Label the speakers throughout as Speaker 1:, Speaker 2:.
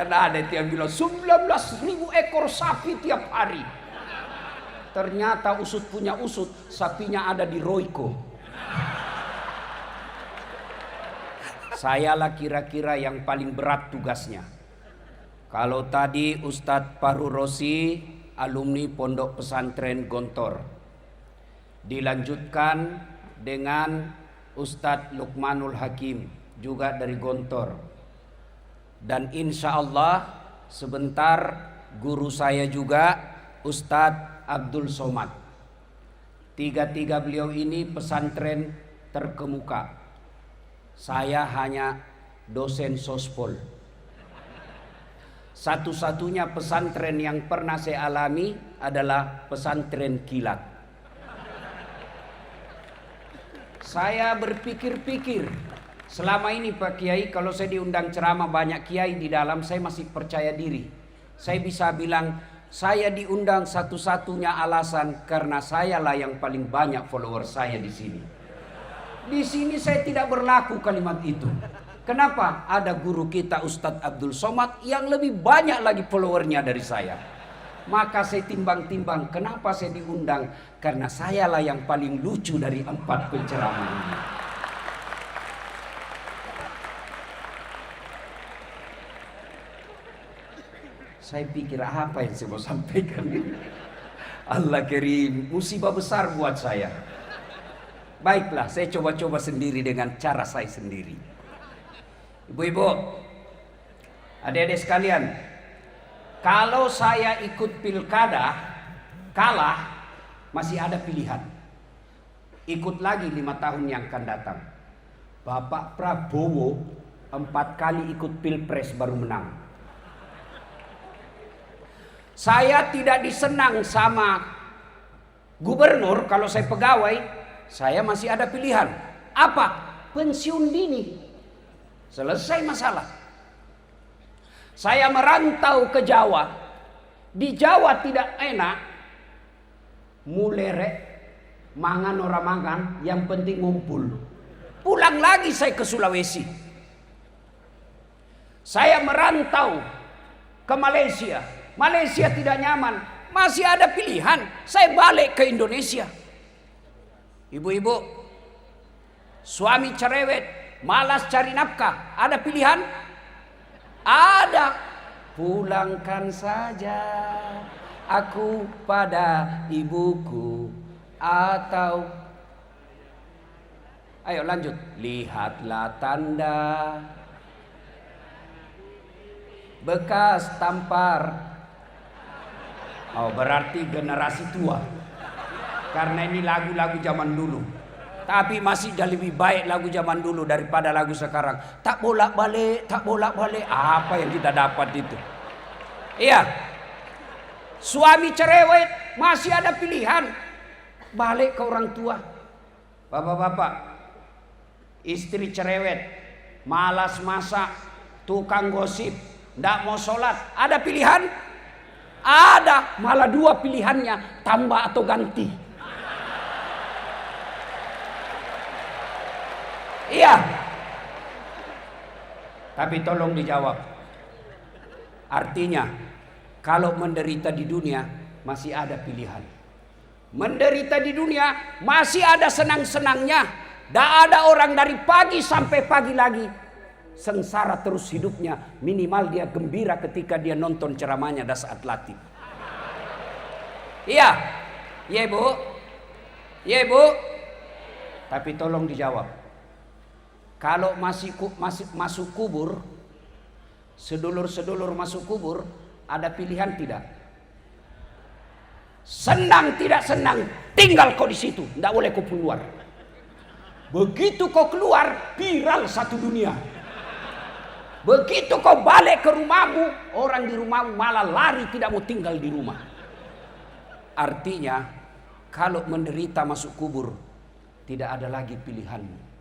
Speaker 1: Karena ada yang bilang 19.000 ekor sapi tiap hari. Ternyata usut punya usut, sapinya ada di Royco. Sayalah kira-kira yang paling berat tugasnya. Kalau tadi Ustadz Fahru Rosi, alumni Pondok Pesantren Gontor, dilanjutkan dengan Ustadz Lukmanul Hakim, juga dari Gontor. Dan insya Allah sebentar guru saya juga Ustadz Abdul Somad. Tiga-tiga beliau ini pesantren terkemuka. Saya hanya dosen sospol. Satu-satunya pesantren yang pernah saya alami adalah pesantren kilat. Saya berpikir-pikir, selama ini Pak Kiai, kalau saya diundang ceramah banyak kiai di dalam, saya masih percaya diri. Saya bisa bilang, saya diundang satu-satunya alasan karena sayalah yang paling banyak follower saya di sini. Di sini saya tidak berlaku kalimat itu. Kenapa? Ada guru kita Ustadz Abdul Somad yang lebih banyak lagi followernya dari saya. Maka saya timbang-timbang, kenapa saya diundang? Karena sayalah yang paling lucu dari 4 penceramah ini. Saya pikir apa yang saya mau sampaikan ini? Allah Karim, musibah besar buat saya. Baiklah, saya coba-coba sendiri dengan cara saya sendiri. Ibu-ibu, adik-adik sekalian, kalau saya ikut pilkada, kalah, masih ada pilihan. Ikut lagi 5 tahun yang akan datang. Bapak Prabowo 4 kali ikut pilpres baru menang. Saya tidak disenang sama gubernur kalau saya pegawai. Saya masih ada pilihan. Apa? Pensiun dini. Selesai masalah. Saya merantau ke Jawa. Di Jawa tidak enak. Mulere, mangan orang mangan, yang penting ngumpul. Pulang lagi saya ke Sulawesi. Saya merantau ke Malaysia. Malaysia tidak nyaman. Masih ada pilihan. Saya balik ke Indonesia. Ibu-ibu, suami cerewet, malas cari nafkah, ada pilihan? Ada. Pulangkan saja aku pada ibuku, atau ayo lanjut. Lihatlah tanda bekas tampar. Oh, berarti generasi tua. Karena ini lagu-lagu zaman dulu. Tapi masih lebih baik lagu zaman dulu daripada lagu sekarang. Tak bolak-balik, tak bolak-balik. Apa yang kita dapat itu? Iya. Suami cerewet, masih ada pilihan. Balik ke orang tua. Bapak-bapak, istri cerewet, malas masak, tukang gosip, tidak mau sholat. Ada pilihan? Ada. Malah 2 pilihannya, tambah atau ganti. Iya. Tapi tolong dijawab. Artinya, kalau menderita di dunia masih ada pilihan. Menderita di dunia masih ada senang-senangnya. Tidak ada orang dari pagi sampai pagi lagi sengsara terus hidupnya. Minimal dia gembira ketika dia nonton ceramahnya dan saat latih. Iya. Iya, Bu. Iya, Bu. Tapi tolong dijawab. Kalau masih masuk kubur, sedulur-sedulur masuk kubur, ada pilihan tidak? Senang tidak senang, tinggal kau di situ, tidak boleh kau keluar. Begitu kau keluar, viral satu dunia. Begitu kau balik ke rumahmu, orang di rumahmu malah lari tidak mau tinggal di rumah. Artinya, kalau menderita masuk kubur, tidak ada lagi pilihanmu.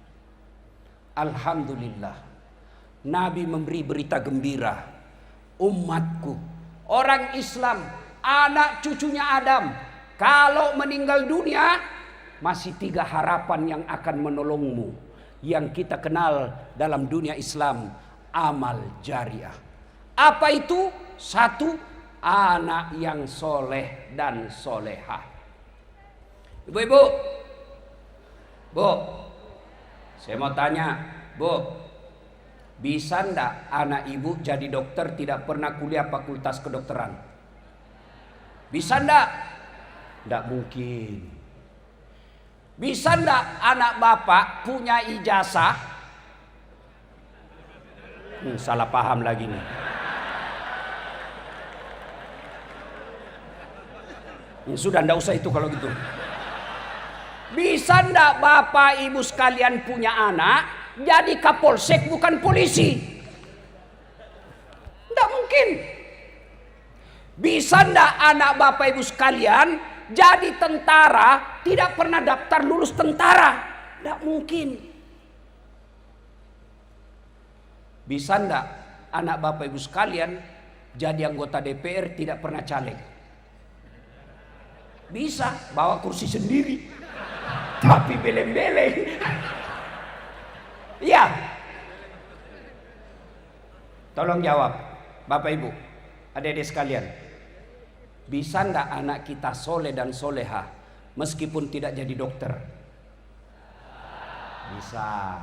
Speaker 1: Alhamdulillah, Nabi memberi berita gembira. Umatku, orang Islam, anak cucunya Adam, kalau meninggal dunia, masih 3 harapan yang akan menolongmu. Yang kita kenal dalam dunia Islam, amal jariah. Apa itu? Satu, anak yang soleh dan solehah. Ibu-ibu, Bu, saya mau tanya, Bu, bisa ndak anak ibu jadi dokter tidak pernah kuliah fakultas kedokteran? Bisa ndak? Ndak mungkin. Bisa ndak anak bapak punya ijazah? Salah paham lagi nih. Sudah ndak usah itu kalau gitu. Bisa ndak bapak ibu sekalian punya anak jadi kapolsek bukan polisi? Ndak mungkin. Bisa ndak anak bapak ibu sekalian jadi tentara tidak pernah daftar lulus tentara? Ndak mungkin. Bisa ndak anak bapak ibu sekalian jadi anggota DPR tidak pernah caleg? Bisa, bawa kursi sendiri tapi beleng-beleng. Iya. Tolong jawab bapak ibu, adik-adik sekalian. Bisa ndak anak kita soleh dan soleha meskipun tidak jadi dokter? Bisa.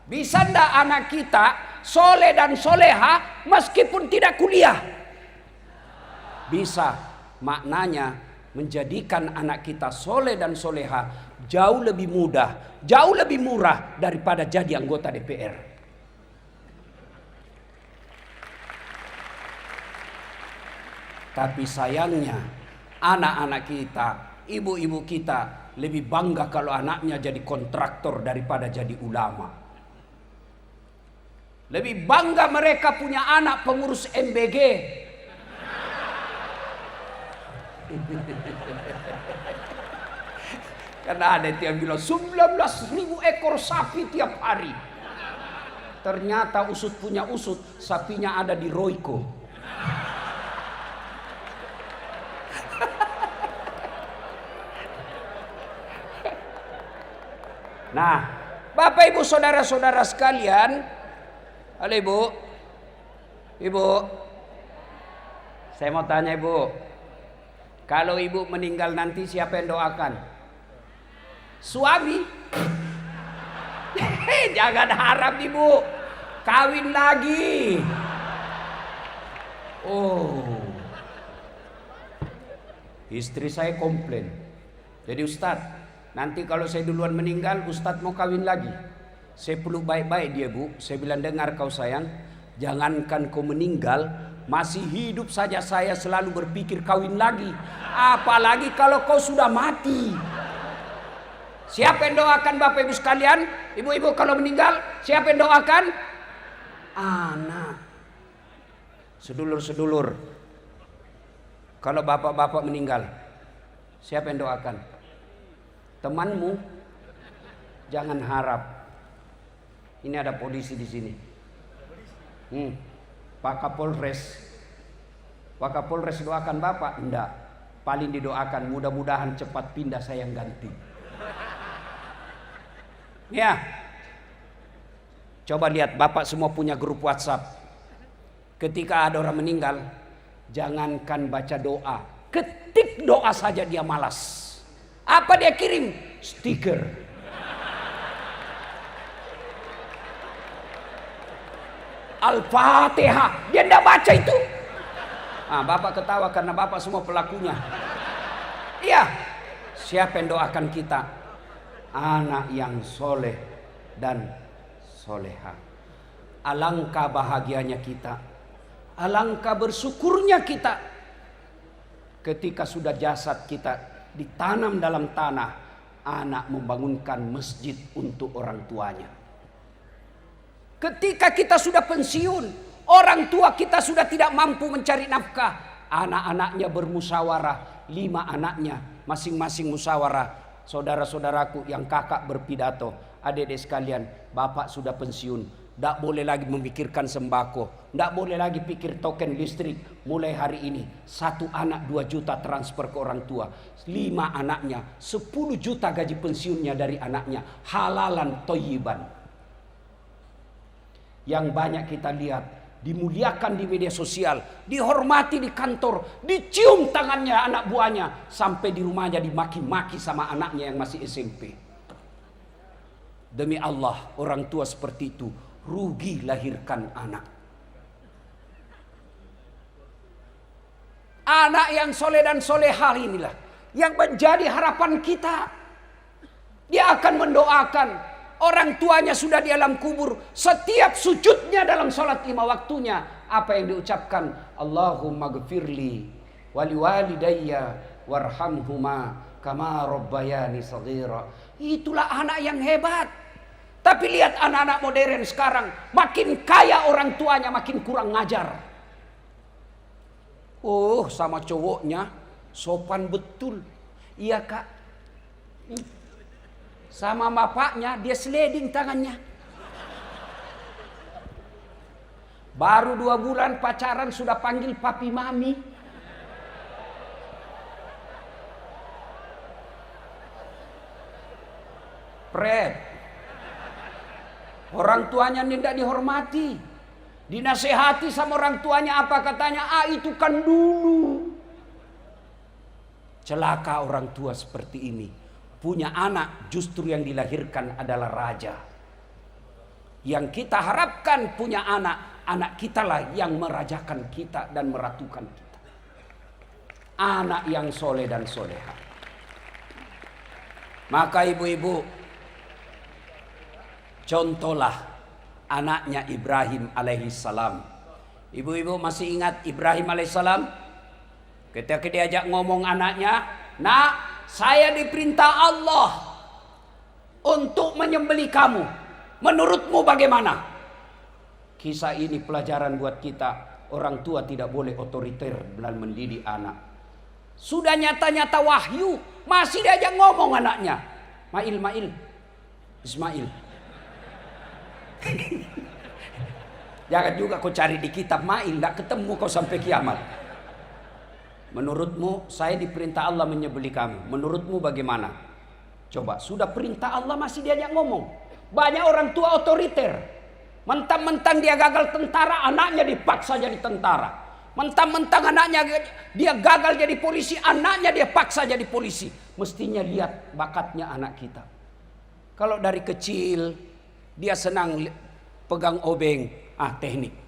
Speaker 1: Bisa ndak anak kita soleh dan soleha meskipun tidak kuliah? Bisa. Maknanya menjadikan anak kita soleh dan soleha jauh lebih mudah, jauh lebih murah daripada jadi anggota DPR. Tapi sayangnya anak-anak kita, ibu-ibu kita lebih bangga kalau anaknya jadi kontraktor daripada jadi ulama. Lebih bangga mereka punya anak pengurus MBG. Karena ada yang bilang 19.000 ekor sapi tiap hari. Ternyata usut punya usut, sapinya ada di Royco. Nah, Bapak Ibu saudara-saudara sekalian, halo Ibu, Ibu, saya mau tanya Ibu, kalau Ibu meninggal nanti siapa yang doakan? Suami? Jangan harap Ibu kawin lagi. Oh, istri saya komplain. Jadi Ustadz, nanti kalau saya duluan meninggal, Ustadz mau kawin lagi. Saya peluk baik-baik dia Bu. Saya bilang, dengar kau sayang, jangankan kau meninggal, masih hidup saja saya selalu berpikir kawin lagi. Apalagi kalau kau sudah mati. Siapa yang doakan Bapak Ibu sekalian? Ibu-ibu kalau meninggal, siapa yang doakan? Anak. Sedulur-sedulur, kalau bapak-bapak meninggal, siapa yang doakan? Temanmu. Jangan harap. Ini ada polisi di sini. Pak Kapolres. Pak Kapolres doakan bapak? Enggak. Paling didoakan mudah-mudahan cepat pindah saya yang ganti. Ya. Coba lihat, bapak semua punya grup WhatsApp. Ketika ada orang meninggal, jangankan baca doa, ketik doa saja dia malas. Apa dia kirim? Stiker. Al-Fatihah. Dia tidak baca itu. Bapak ketawa karena bapak semua pelakunya. Iya. Siapa yang doakan kita? Anak yang soleh dan soleha. Alangkah bahagianya kita. Alangkah bersyukurnya kita. Ketika sudah jasad kita ditanam dalam tanah, anak membangunkan masjid untuk orang tuanya. Ketika kita sudah pensiun, orang tua kita sudah tidak mampu mencari nafkah, anak-anaknya bermusyawarah, 5 anaknya masing-masing musyawarah. Saudara-saudaraku yang kakak berpidato, adik-adik sekalian, bapak sudah pensiun, tidak boleh lagi memikirkan sembako, tidak boleh lagi pikir token listrik. Mulai hari ini 1 anak 2 juta transfer ke orang tua, 5 anaknya 10 juta gaji pensiunnya dari anaknya, halalan thayyiban. Yang banyak kita lihat dimuliakan di media sosial, dihormati di kantor, dicium tangannya anak buahnya, sampai di rumahnya dimaki-maki sama anaknya yang masih SMP. Demi Allah, orang tua seperti itu rugi lahirkan anak. Anak yang soleh dan solehah inilah yang menjadi harapan kita. Dia akan mendoakan. Orang tuanya sudah di alam kubur. Setiap sujudnya dalam sholat 5 waktunya, apa yang diucapkan? Allahumma gfirli wali walidayya warhamhuma kama rabbayani saghira. Itulah anak yang hebat. Tapi lihat anak-anak modern sekarang, makin kaya orang tuanya makin kurang ngajar. Oh, sama cowoknya sopan betul. Iya kak. Sama bapaknya dia sliding tangannya. Baru 2 bulan pacaran sudah panggil papi mami. Pret. Orang tuanya tidak dihormati. Dinasehati sama orang tuanya, apa katanya? Itu kan dulu. Celaka orang tua seperti ini. Punya anak justru yang dilahirkan adalah raja. Yang kita harapkan punya anak, anak kita lah yang merajakan kita dan meratukan kita. Anak yang soleh dan soleha. Maka ibu-ibu, contohlah anaknya Ibrahim alaihissalam. Ibu-ibu masih ingat Ibrahim alaihissalam? Ketika diajak ngomong anaknya, nak, saya diperintah Allah untuk menyembelih kamu. Menurutmu bagaimana? Kisah ini pelajaran buat kita. Orang tua tidak boleh otoriter dalam mendidik anak. Sudah nyata-nyata wahyu, masih diajak ngomong anaknya. Mail, Ismail. Jangan juga kau cari di kitab Mail, tidak ketemu kau sampai kiamat. Menurutmu saya diperintah Allah menyembelih kamu. Menurutmu bagaimana? Coba, sudah perintah Allah masih diajak ngomong. Banyak orang tua otoriter. Mentang-mentang dia gagal tentara, anaknya dipaksa jadi tentara. Mentang-mentang anaknya dia gagal jadi polisi, anaknya dia paksa jadi polisi. Mestinya lihat bakatnya anak kita. Kalau dari kecil dia senang pegang obeng, teknik.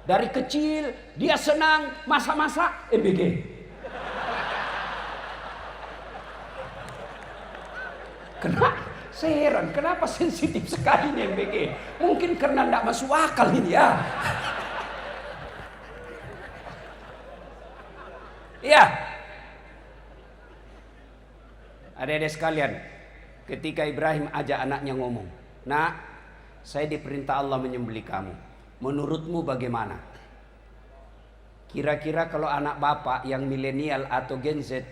Speaker 1: Dari kecil dia senang masak-masak, MBG. Kenapa? Saya heran, kenapa sensitif sekali nih MBG? Mungkin karena tidak masuk akal ini ya. Iya. Adik-adik sekalian, ketika Ibrahim ajak anaknya ngomong, nak, saya diperintah Allah menyembelih kamu. Menurutmu bagaimana? Kira-kira kalau anak bapak yang milenial atau Gen Z,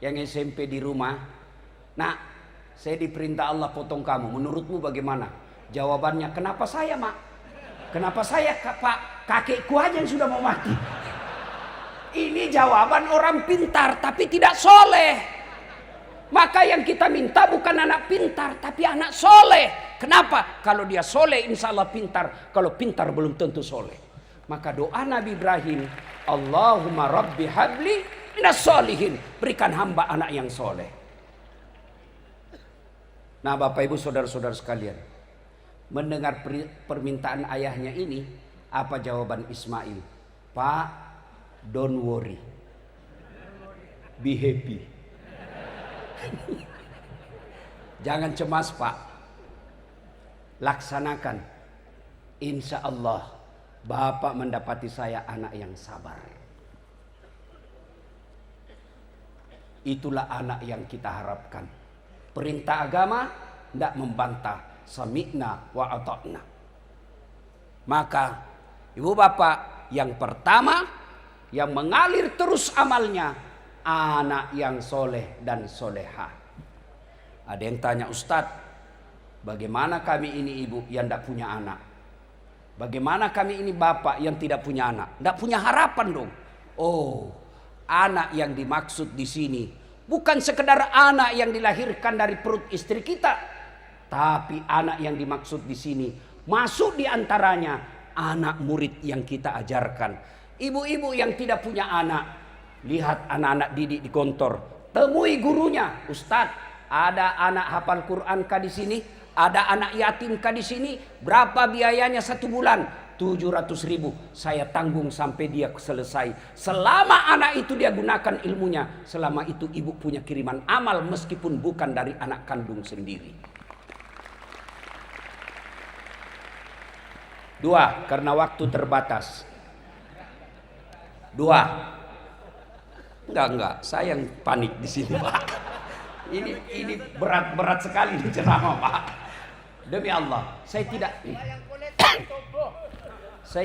Speaker 1: yang SMP di rumah, nak, saya diperintah Allah potong kamu. Menurutmu bagaimana? Jawabannya, kenapa saya, mak? Kenapa saya, pak? Kakekku aja yang sudah mau mati. Ini jawaban orang pintar tapi tidak soleh. Maka yang kita minta bukan anak pintar tapi anak soleh. Kenapa? Kalau dia soleh insya Allah pintar. Kalau pintar belum tentu soleh. Maka doa Nabi Ibrahim, Allahumma rabbi habli minas solihin. Berikan hamba anak yang soleh. Nah Bapak Ibu saudara-saudara sekalian, mendengar permintaan ayahnya ini, apa jawaban Ismail? Pak, don't worry, be happy. Jangan cemas Pak, laksanakan. Insya Allah Bapak mendapati saya anak yang sabar. Itulah anak yang kita harapkan. Perintah agama tidak membantah, sami'na wa ata'na. Maka ibu bapak, yang pertama yang mengalir terus amalnya, anak yang soleh dan soleha. Ada yang tanya, Ustadz, bagaimana kami ini ibu yang tidak punya anak? Bagaimana kami ini bapak yang tidak punya anak? Tidak punya harapan dong. Oh, anak yang dimaksud di sini bukan sekedar anak yang dilahirkan dari perut istri kita, tapi anak yang dimaksud di sini Masuk di antaranya anak murid yang kita ajarkan. Ibu-ibu yang tidak punya anak, lihat anak-anak didik di kantor, temui gurunya. Ustadz, ada anak hafal Quran kah di sini? Ada anak yatim kah di sini? Berapa biayanya 1 bulan? 700.000 saya tanggung sampai dia selesai. Selama anak itu dia gunakan ilmunya, selama itu ibu punya kiriman amal meskipun bukan dari anak kandung sendiri. 2, karena waktu terbatas. 2. Enggak, saya yang panik di sini, Pak. Ini berat sekali di ceramah, Pak. Demi Allah, saya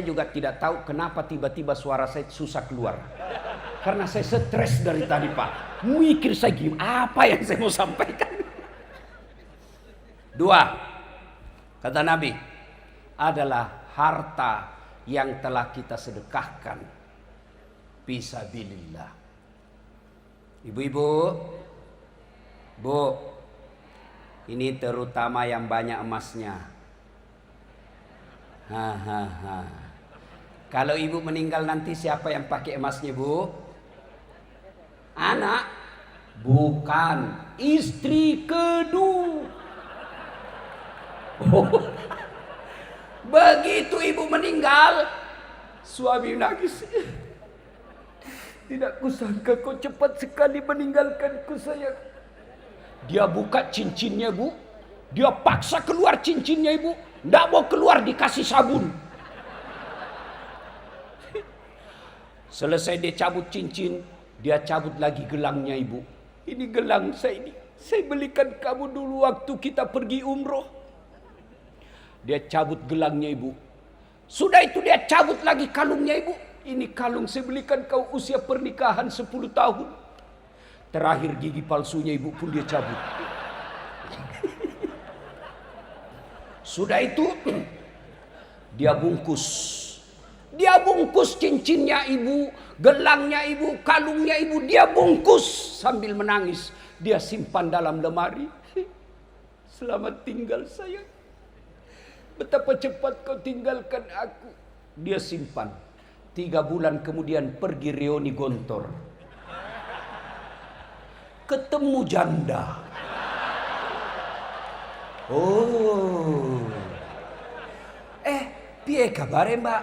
Speaker 1: juga tidak tahu kenapa tiba-tiba suara saya susah keluar. Karena saya stres dari tadi, Pak. Mikir saya gimana, apa yang saya mau sampaikan. 2, kata Nabi, adalah harta yang telah kita sedekahkan fisabilillah. Ibu-ibu, Bu, ini terutama yang banyak emasnya. Kalau ibu meninggal nanti siapa yang pakai emasnya, Bu? Anak? Bukan, istri kedua. Begitu ibu meninggal, suami nangis. Tidak kusangka kau cepat sekali meninggalkanku, sayang. Dia buka cincinnya, Bu. Dia paksa keluar cincinnya, Ibu. Tidak mau keluar, dikasih sabun. Selesai dia cabut cincin, dia cabut lagi gelangnya, Ibu. Ini gelang saya ini. Saya belikan kamu dulu waktu kita pergi umroh. Dia cabut gelangnya, Ibu. Sudah itu dia cabut lagi kalungnya, Ibu. Ini kalung saya belikan kau usia pernikahan 10 tahun. Terakhir gigi palsunya, Ibu, pun dia cabut. Sudah itu dia bungkus. Dia bungkus cincinnya Ibu, gelangnya Ibu, kalungnya Ibu, dia bungkus sambil menangis. Dia simpan dalam lemari. Selamat tinggal, sayang. Betapa cepat kau tinggalkan aku. Dia simpan. 3 bulan kemudian pergi reuni Gontor. Ketemu janda. Oh. Piye kabare, Mbak?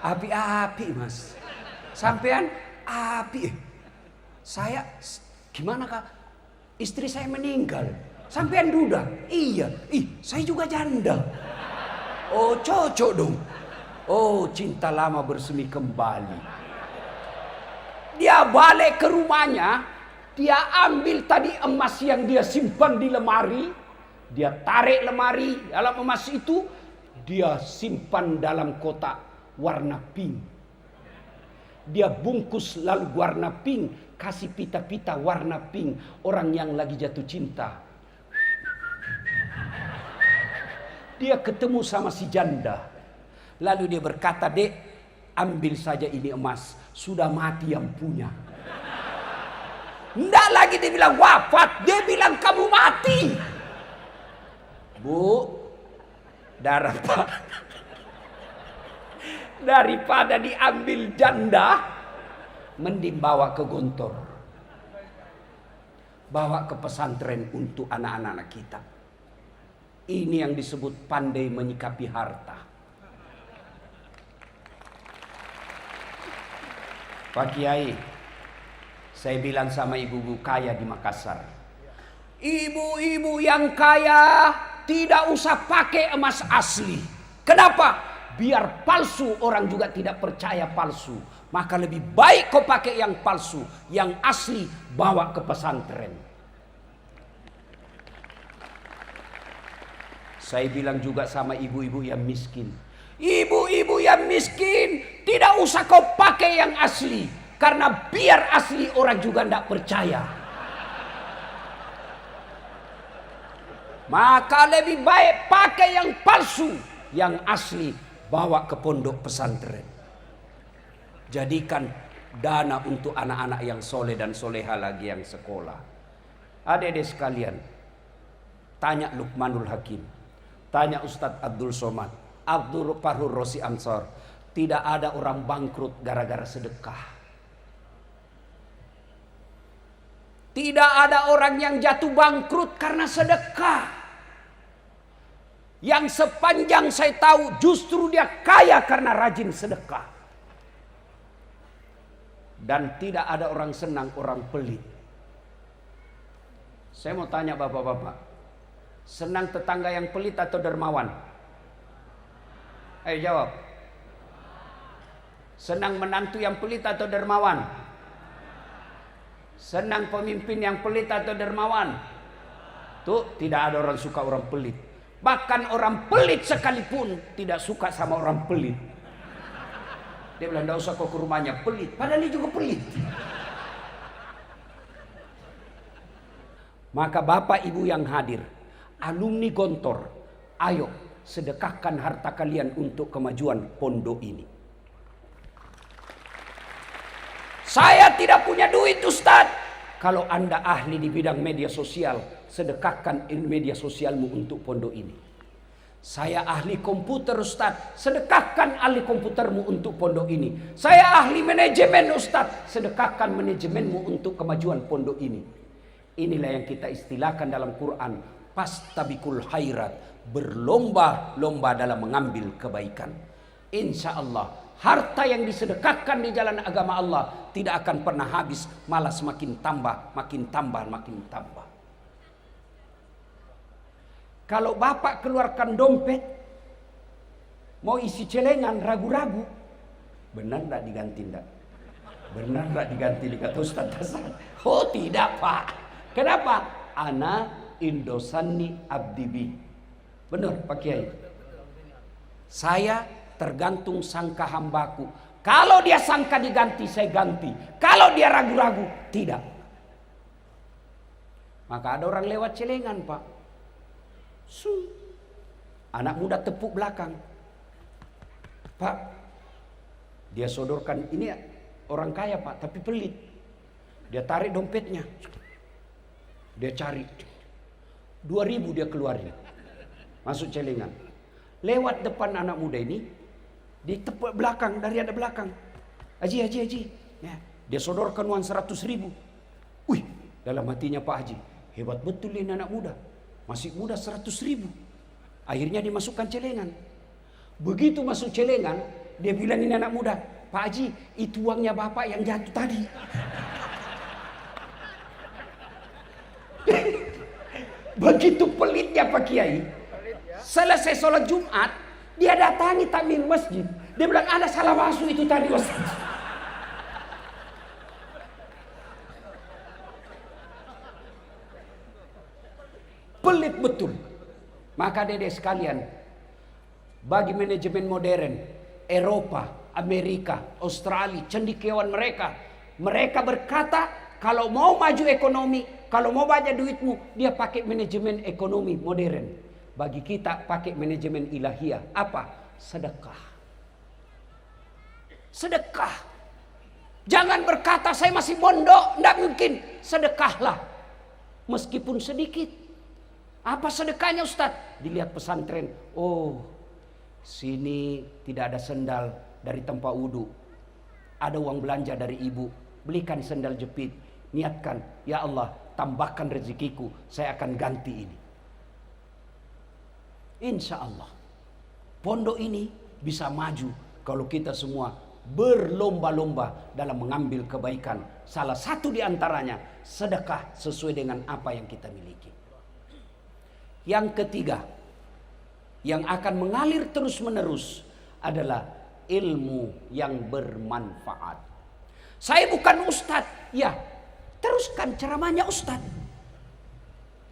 Speaker 1: Api-api, Mas. Sampean api. Saya gimana, Kak? Istri saya meninggal. Sampean duda? Iya. Saya juga janda. Oh, cocok dong. Oh, cinta lama bersemi kembali. Dia balik ke rumahnya, dia ambil tadi emas yang dia simpan di lemari. Dia tarik lemari dalam emas itu, dia simpan dalam kotak warna pink. Dia bungkus lalu warna pink, kasih pita-pita warna pink. Orang yang lagi jatuh cinta. Dia ketemu sama si janda. Lalu dia berkata, "Dek, ambil saja ini emas. Sudah mati yang punya." Nggak lagi dia bilang wafat, dia bilang kamu mati. Bu, daripada diambil janda, mending bawa ke Gontor. Bawa ke pesantren untuk anak-anak kita. Ini yang disebut pandai menyikapi harta. Pak Kiai, saya bilang sama ibu-ibu kaya di Makassar, ibu-ibu yang kaya tidak usah pakai emas asli. Kenapa? Biar palsu orang juga tidak percaya palsu. Maka lebih baik kau pakai yang palsu, yang asli bawa ke pesantren. Saya bilang juga sama ibu-ibu yang miskin. Ibu-ibu yang miskin, tidak usah kau pakai yang asli. Karena biar asli orang juga tidak percaya. Maka lebih baik pakai yang palsu, yang asli bawa ke pondok pesantren. Jadikan dana untuk anak-anak yang soleh dan soleha lagi yang sekolah. Adik-adik sekalian, tanya Luqmanul Hakim. Tanya Ustadz Abdul Somad, Abdul Fahur Rosi Ansor, tidak ada orang bangkrut gara-gara sedekah. Tidak ada orang yang jatuh bangkrut karena sedekah. Yang sepanjang saya tahu justru dia kaya karena rajin sedekah. Dan tidak ada orang senang orang pelit. Saya mau tanya bapak-bapak, senang tetangga yang pelit atau dermawan? Ayo jawab. Senang menantu yang pelit atau dermawan? Senang pemimpin yang pelit atau dermawan? Tuh, tidak ada orang suka orang pelit. Bahkan orang pelit sekalipun tidak suka sama orang pelit. Dia bilang, tidak usah kau ke rumahnya, pelit. Padahal dia juga pelit. Maka bapak ibu yang hadir, alumni Gontor, ayo sedekahkan harta kalian untuk kemajuan pondok ini. Saya tidak punya duit Ustaz. Kalau Anda ahli di bidang media sosial, sedekahkan media sosialmu untuk pondok ini. Saya ahli komputer Ustaz, sedekahkan ahli komputermu untuk pondok ini. Saya ahli manajemen Ustaz, sedekahkan manajemenmu untuk kemajuan pondok ini. Inilah yang kita istilahkan dalam Quran, pastabikul khairat, berlomba-lomba dalam mengambil kebaikan. Insya Allah harta yang disedekahkan di jalan agama Allah tidak akan pernah habis, malah semakin tambah, makin tambah, makin tambah. Kalau bapak keluarkan dompet, mau isi celengan, ragu-ragu, benar tidak diganti tidak? Benar tidak diganti, dikata Ustaz Hasan. Oh tidak pak. Kenapa? Ana indosani abdibi. Benar Pak Kiai. Saya tergantung sangka hambaku. Kalau dia sangka diganti, saya ganti. Kalau dia ragu-ragu, tidak. Maka ada orang lewat celengan pak. Anak muda tepuk belakang. Pak, dia sodorkan, ini orang kaya pak, tapi pelit. Dia tarik dompetnya, dia cari 2.000 dia keluarin, masuk celengan. Lewat depan anak muda ini, ditepuk belakang, dari ada belakang. Haji. Ya, dia sodorkan uang 100.000. Wih, dalam hatinya Pak Haji, hebat betul ini anak muda. Masih muda 100.000. Akhirnya dimasukkan celengan. Begitu masuk celengan, dia bilang ini anak muda, Pak Haji, itu uangnya bapak yang jatuh tadi. Begitu pelitnya Pak Kiai. Selesai sholat Jumat, dia datangi takmir masjid. Dia bilang ada salah masuk itu tadi Ustaz. Pelit betul. Maka dedek sekalian, bagi manajemen modern Eropa, Amerika, Australia, cendekiawan mereka berkata kalau mau maju ekonomi, kalau mau banyak duitmu, dia pakai manajemen ekonomi modern. Bagi kita pakai manajemen ilahiyah. Apa? Sedekah. Sedekah. Jangan berkata saya masih mondok, tidak mungkin. Sedekahlah, meskipun sedikit. Apa sedekahnya Ustaz? Dilihat pesantren. Oh, sini tidak ada sendal dari tempat wudhu. Ada uang belanja dari ibu. Belikan sendal jepit. Niatkan, ya Allah, tambahkan rezekiku. Saya akan ganti ini. Insya Allah, pondok ini bisa maju kalau kita semua berlomba-lomba dalam mengambil kebaikan. Salah satu di antaranya sedekah sesuai dengan apa yang kita miliki. Yang ketiga, yang akan mengalir terus-menerus adalah ilmu yang bermanfaat. Saya bukan ustadz, ya teruskan ceramahnya ustadz.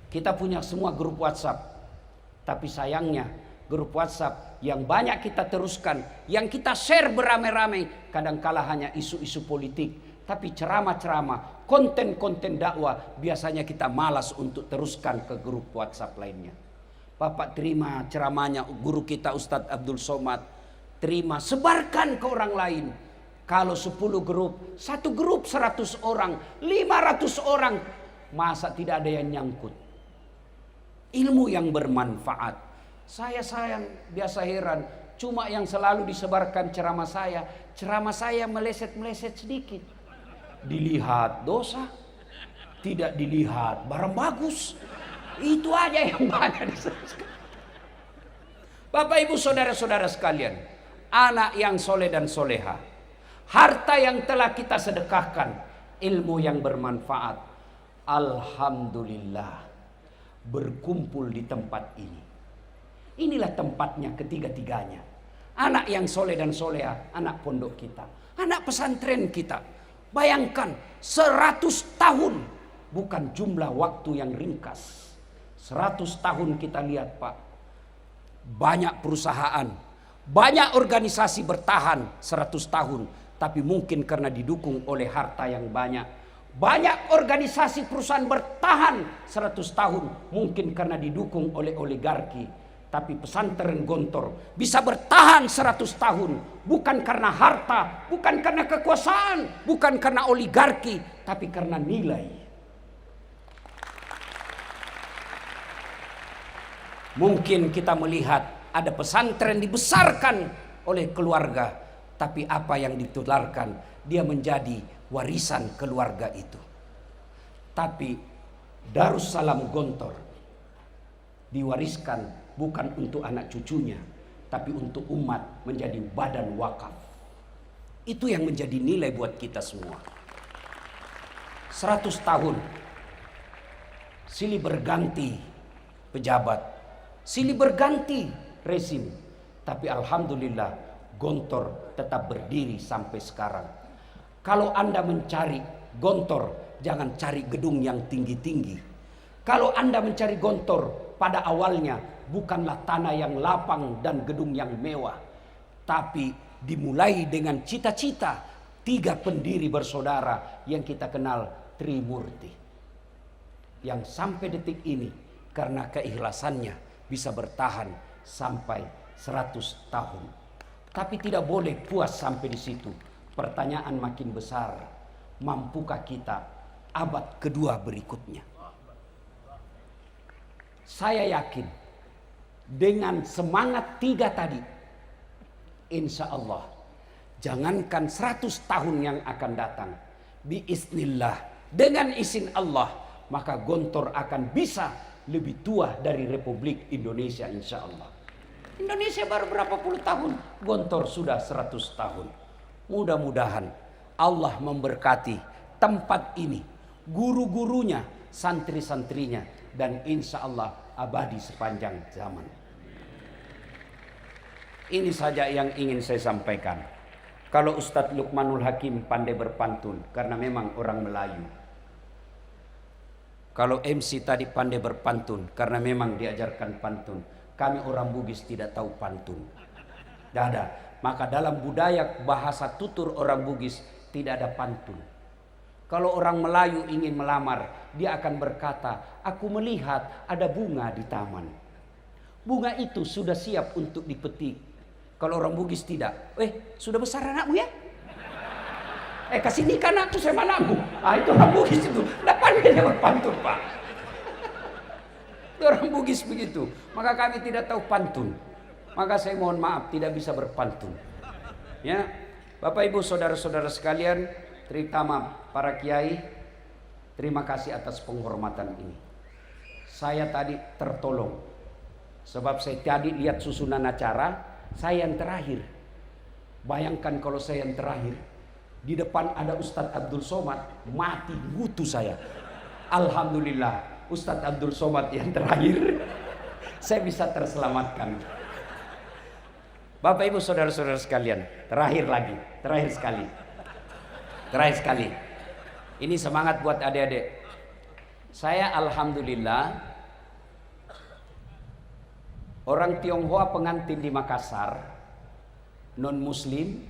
Speaker 1: Kita punya semua grup WhatsApp, tapi sayangnya grup WhatsApp yang banyak kita teruskan, yang kita share beramai-ramai, kadangkala hanya isu-isu politik. Tapi ceramah-ceramah, konten-konten dakwah biasanya kita malas untuk teruskan ke grup WhatsApp lainnya. Bapak terima ceramahnya guru kita Ustadz Abdul Somad. Terima, sebarkan ke orang lain. Kalau 10 grup, satu grup 100 orang, 500 orang. Masa tidak ada yang nyangkut? Ilmu yang bermanfaat. Saya sayang, biasa heran. Cuma yang selalu disebarkan ceramah saya meleset-meleset sedikit. Dilihat dosa, tidak dilihat barang bagus. Itu aja yang banyak disebarkan. Bapak ibu saudara-saudara sekalian, anak yang soleh dan soleha, harta yang telah kita sedekahkan, ilmu yang bermanfaat, alhamdulillah berkumpul di tempat ini. Inilah tempatnya ketiga-tiganya. Anak yang soleh dan soleha, anak pondok kita, anak pesantren kita. Bayangkan 100 tahun, bukan jumlah waktu yang ringkas. 100 tahun kita lihat Pak, banyak perusahaan, banyak organisasi bertahan 100 tahun. Tapi mungkin karena didukung oleh harta yang banyak. Banyak organisasi perusahaan bertahan 100 tahun, mungkin karena didukung oleh oligarki. Tapi pesantren Gontor bisa bertahan 100 tahun. Bukan karena harta, bukan karena kekuasaan, bukan karena oligarki, tapi karena nilai. Mungkin kita melihat ada pesantren dibesarkan oleh keluarga, tapi apa yang ditularkan, dia menjadi warisan keluarga itu. Tapi Darussalam Gontor diwariskan bukan untuk anak cucunya, tapi untuk umat, menjadi badan wakaf. Itu yang menjadi nilai buat kita semua. 100 tahun silih berganti pejabat, silih berganti rezim, tapi alhamdulillah Gontor tetap berdiri sampai sekarang. Kalau Anda mencari Gontor, jangan cari gedung yang tinggi-tinggi. Kalau Anda mencari Gontor, pada awalnya bukanlah tanah yang lapang dan gedung yang mewah, tapi dimulai dengan cita-cita 3 pendiri bersaudara yang kita kenal Trimurti, yang sampai detik ini karena keikhlasannya bisa bertahan sampai 100 tahun. Tapi tidak boleh puas sampai di situ. Pertanyaan makin besar, mampukah kita abad kedua berikutnya? Saya yakin dengan semangat 3 tadi, insya Allah, jangankan 100 tahun yang akan datang, biiznillah, dengan izin Allah, maka Gontor akan bisa lebih tua dari Republik Indonesia, insya Allah. Indonesia baru berapa puluh tahun, Gontor sudah 100 tahun. Mudah-mudahan Allah memberkati tempat ini, guru-gurunya, santri-santrinya, dan insya Allah abadi sepanjang zaman. Ini saja yang ingin saya sampaikan. Kalau Ustadz Luqmanul Hakim pandai berpantun, karena memang orang Melayu. Kalau MC tadi pandai berpantun, karena memang diajarkan pantun. Kami orang Bugis tidak tahu pantun. Tidak ada. Maka dalam budaya bahasa tutur orang Bugis tidak ada pantun. Kalau orang Melayu ingin melamar, dia akan berkata, aku melihat ada bunga di taman. Bunga itu sudah siap untuk dipetik. Kalau orang Bugis tidak. Sudah besar anakmu ya? Kasih nikah anakku sama anakmu. Itu orang Bugis itu. Tidak pandai dia berpantun Pak. Itu orang Bugis begitu. Maka kami tidak tahu pantun. Maka saya mohon maaf tidak bisa berpantun. Ya, Bapak Ibu saudara-saudara sekalian, terutama para kiai, terima kasih atas penghormatan ini. Saya tadi tertolong. Sebab saya tadi lihat susunan acara, saya yang terakhir. Bayangkan kalau saya yang terakhir, di depan ada Ustadz Abdul Somad, mati gutu saya. Alhamdulillah, Ustadz Abdul Somad yang terakhir, saya bisa terselamatkan. Bapak Ibu saudara-saudara sekalian, terakhir sekali. Ini semangat buat adik-adik. Saya alhamdulillah orang Tionghoa pengantin di Makassar, non muslim,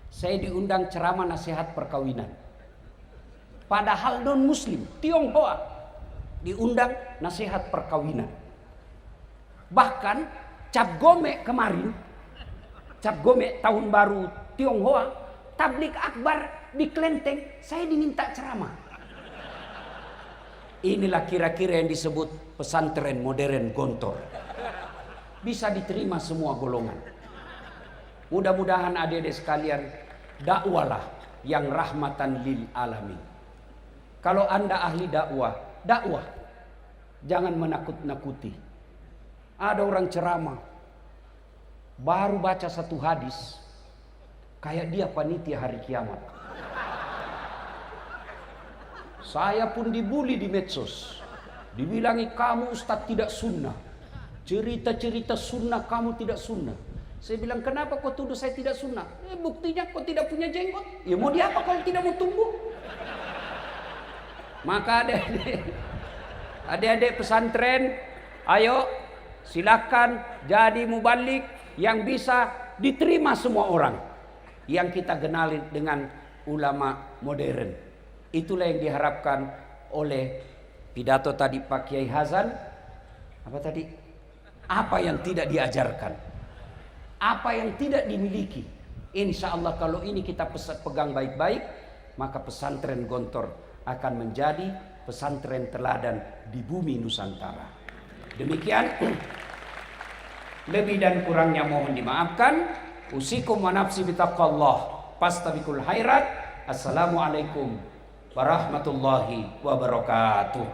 Speaker 1: saya diundang ceramah nasihat perkawinan. Padahal non muslim, Tionghoa diundang nasihat perkawinan. Bahkan Cap Gome kemarin, Cap Gome tahun baru Tionghoa, tablik akbar di Klenteng, saya diminta ceramah. Inilah kira-kira yang disebut pesantren modern Gontor. bisa diterima semua golongan. Mudah-mudahan adik-adik sekalian, dakwalah yang rahmatan lil alamin. Kalau Anda ahli dakwah, dakwah. Jangan menakut-nakuti. Ada orang ceramah, baru baca satu hadis, kayak dia panitia hari kiamat. Saya pun dibully di medsos. Dibilangi kamu ustaz tidak sunnah. Cerita-cerita sunnah kamu tidak sunnah. Saya bilang kenapa kau tuduh saya tidak sunnah? Buktinya kau tidak punya jenggot. Ya mau diapa kalau tidak mau tumbuh? Maka adik-adik pesantren, ayo silakan jadi mubalik yang bisa diterima semua orang. Yang kita kenali dengan ulama modern. Itulah yang diharapkan oleh pidato tadi Pak Kiai Hazan. Apa tadi? Apa yang tidak diajarkan? Apa yang tidak dimiliki? Insya Allah kalau ini kita pegang baik-baik, maka pesantren Gontor akan menjadi pesantren teladan di bumi Nusantara. Demikian, lebih dan kurangnya mohon dimaafkan. Usikum wa nafsi bitaqwallah, fastabiqul khairat. Assalamualaikum warahmatullahi wabarakatuh.